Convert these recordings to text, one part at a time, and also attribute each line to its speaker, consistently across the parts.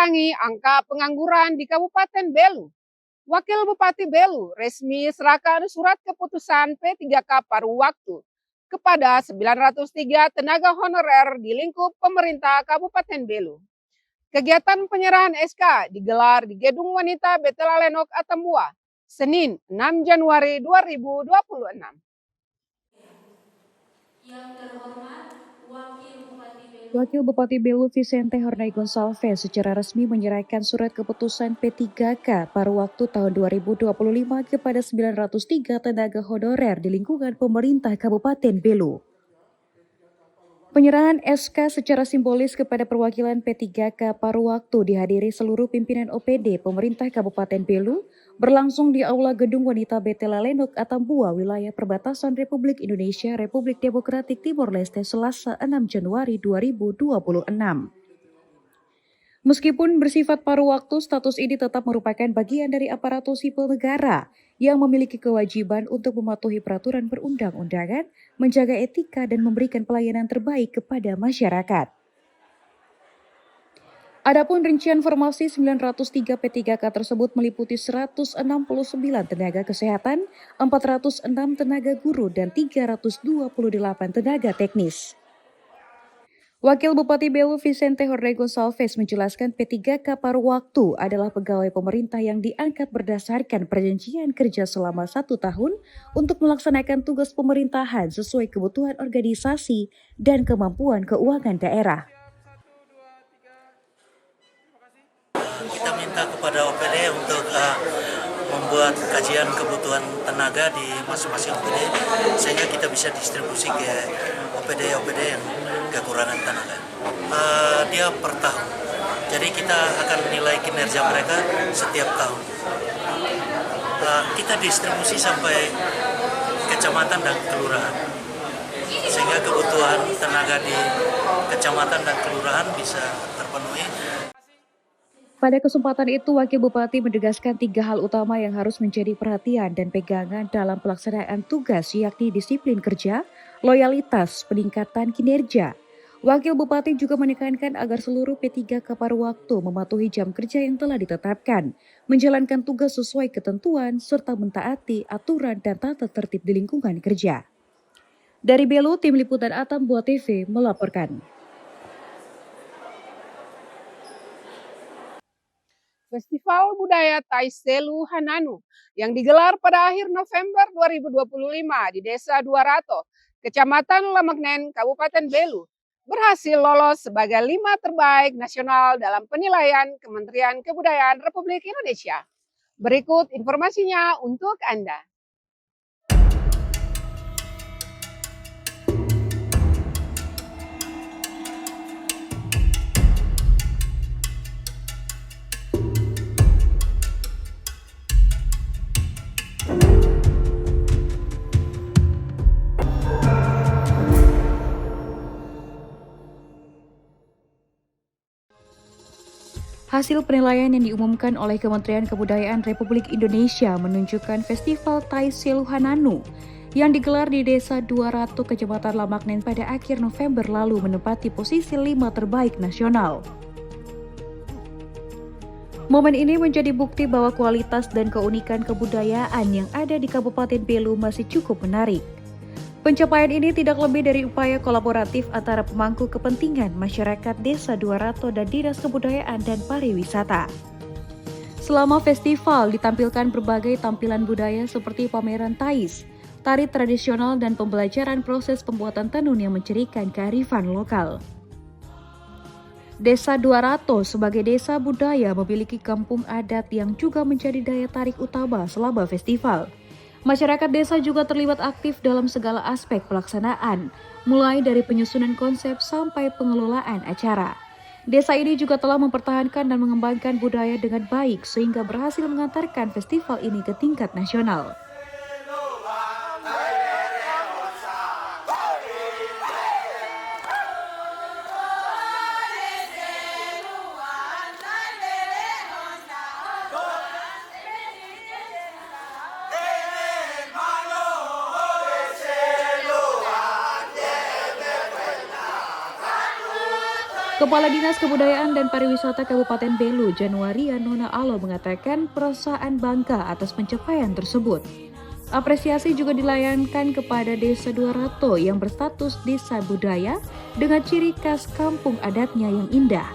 Speaker 1: mengurangi angka pengangguran di Kabupaten Belu. Wakil Bupati Belu resmi serahkan surat keputusan P3K paruh waktu kepada 903 tenaga honorer di lingkup pemerintah Kabupaten Belu. Kegiatan penyerahan SK digelar di Gedung Wanita Betelalenok Atambua, Senin 6 Januari 2026.
Speaker 2: Yang terhormat Wakil Bupati Belu Vicente Hornay Gonçalves secara resmi menyerahkan surat keputusan P3K paruh waktu tahun 2025 kepada 903 tenaga honorer di lingkungan pemerintah Kabupaten Belu. Penyerahan SK secara simbolis kepada perwakilan P3K paruh waktu dihadiri seluruh pimpinan OPD pemerintah Kabupaten Belu berlangsung di Aula Gedung Wanita Betelalenok Atambua, wilayah perbatasan Republik Indonesia Republik Demokratik Timor Leste, Selasa 6 Januari 2026. Meskipun bersifat paruh waktu, status ini tetap merupakan bagian dari aparatur sipil negara yang memiliki kewajiban untuk mematuhi peraturan perundang-undangan, menjaga etika, dan memberikan pelayanan terbaik kepada masyarakat. Adapun rincian formasi 903 P3K tersebut meliputi 169 tenaga kesehatan, 406 tenaga guru, dan 328 tenaga teknis. Wakil Bupati Belu Vicente Hornay Gonçalves menjelaskan P3K paruh waktu adalah pegawai pemerintah yang diangkat berdasarkan perjanjian kerja selama 1 tahun untuk melaksanakan tugas pemerintahan sesuai kebutuhan organisasi dan kemampuan keuangan daerah.
Speaker 3: Kita minta kepada OPD untuk membuat kajian kebutuhan tenaga di masing-masing OPD sehingga kita bisa distribusi ke OPD yang kekurangan tenaga. Dia per tahun, jadi kita akan nilai kinerja mereka setiap tahun. Kita distribusi sampai kecamatan dan kelurahan, sehingga kebutuhan tenaga di kecamatan dan kelurahan bisa terpenuhi.
Speaker 2: Pada kesempatan itu, Wakil Bupati menegaskan 3 hal utama yang harus menjadi perhatian dan pegangan dalam pelaksanaan tugas, yakni disiplin kerja, loyalitas, peningkatan kinerja. Wakil Bupati juga menekankan agar seluruh P3K paruh waktu mematuhi jam kerja yang telah ditetapkan, menjalankan tugas sesuai ketentuan, serta mentaati aturan dan tata tertib di lingkungan kerja. Dari Belu, Tim Liputan Atambua TV melaporkan.
Speaker 1: Festival Budaya Taiselu Hananu yang digelar pada akhir November 2025 di Desa Duarato, Kecamatan Lamagnen, Kabupaten Belu, berhasil lolos sebagai 5 terbaik nasional dalam penilaian Kementerian Kebudayaan Republik Indonesia. Berikut informasinya untuk Anda.
Speaker 2: Hasil penilaian yang diumumkan oleh Kementerian Kebudayaan Republik Indonesia menunjukkan Festival Taiselu Hananu yang digelar di Desa Duarato, Kecamatan Lamagnen pada akhir November lalu menempati posisi 5 terbaik nasional. Momen ini menjadi bukti bahwa kualitas dan keunikan kebudayaan yang ada di Kabupaten Belu masih cukup menarik. Pencapaian ini tidak lebih dari upaya kolaboratif antara pemangku kepentingan masyarakat Desa Duarato dan Dinas Kebudayaan dan Pariwisata. Selama festival ditampilkan berbagai tampilan budaya seperti pameran tais, tari tradisional, dan pembelajaran proses pembuatan tenun yang mencirikan kearifan lokal. Desa Duarato sebagai desa budaya memiliki kampung adat yang juga menjadi daya tarik utama selama festival. Masyarakat desa juga terlibat aktif dalam segala aspek pelaksanaan, mulai dari penyusunan konsep sampai pengelolaan acara. Desa ini juga telah mempertahankan dan mengembangkan budaya dengan baik sehingga berhasil mengantarkan festival ini ke tingkat nasional. Kepala Dinas Kebudayaan dan Pariwisata Kabupaten Belu, Januari Nona Alo mengatakan perasaan bangga atas pencapaian tersebut. Apresiasi juga dilayangkan kepada Desa Duarato yang berstatus desa budaya dengan ciri khas kampung adatnya yang indah.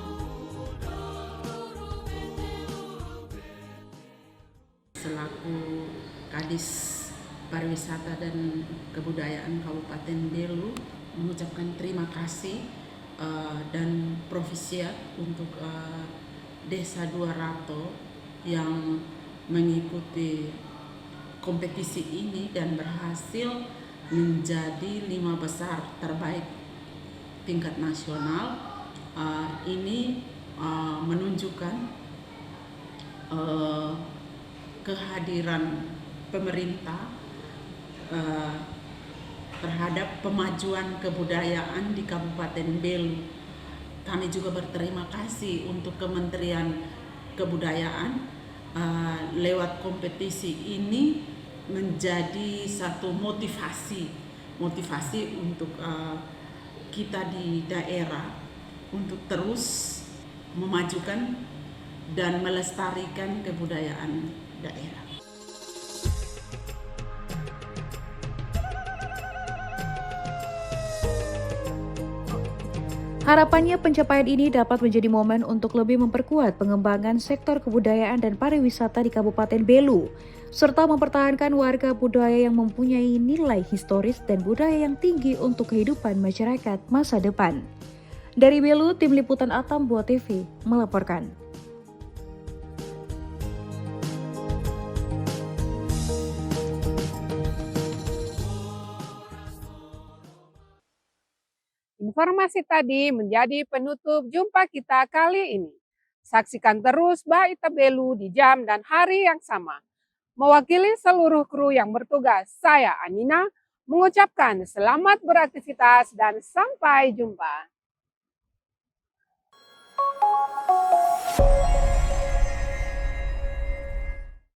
Speaker 4: Selaku Kadis Pariwisata dan Kebudayaan Kabupaten Belu mengucapkan terima kasih dan profisiat untuk Desa Duarato yang mengikuti kompetisi ini dan berhasil menjadi 5 besar terbaik tingkat nasional. Ini menunjukkan kehadiran pemerintah terhadap pemajuan kebudayaan di Kabupaten Belu. Kami juga berterima kasih untuk Kementerian Kebudayaan lewat kompetisi ini menjadi satu motivasi untuk kita di daerah untuk terus memajukan dan melestarikan kebudayaan daerah.
Speaker 2: Harapannya pencapaian ini dapat menjadi momen untuk lebih memperkuat pengembangan sektor kebudayaan dan pariwisata di Kabupaten Belu, serta mempertahankan warga budaya yang mempunyai nilai historis dan budaya yang tinggi untuk kehidupan masyarakat masa depan. Dari Belu, Tim Liputan Atam Buat TV melaporkan.
Speaker 1: Informasi tadi menjadi penutup jumpa kita kali ini. Saksikan terus Baita Belu di jam dan hari yang sama. Mewakili seluruh kru yang bertugas, saya Anina mengucapkan selamat beraktivitas dan sampai jumpa.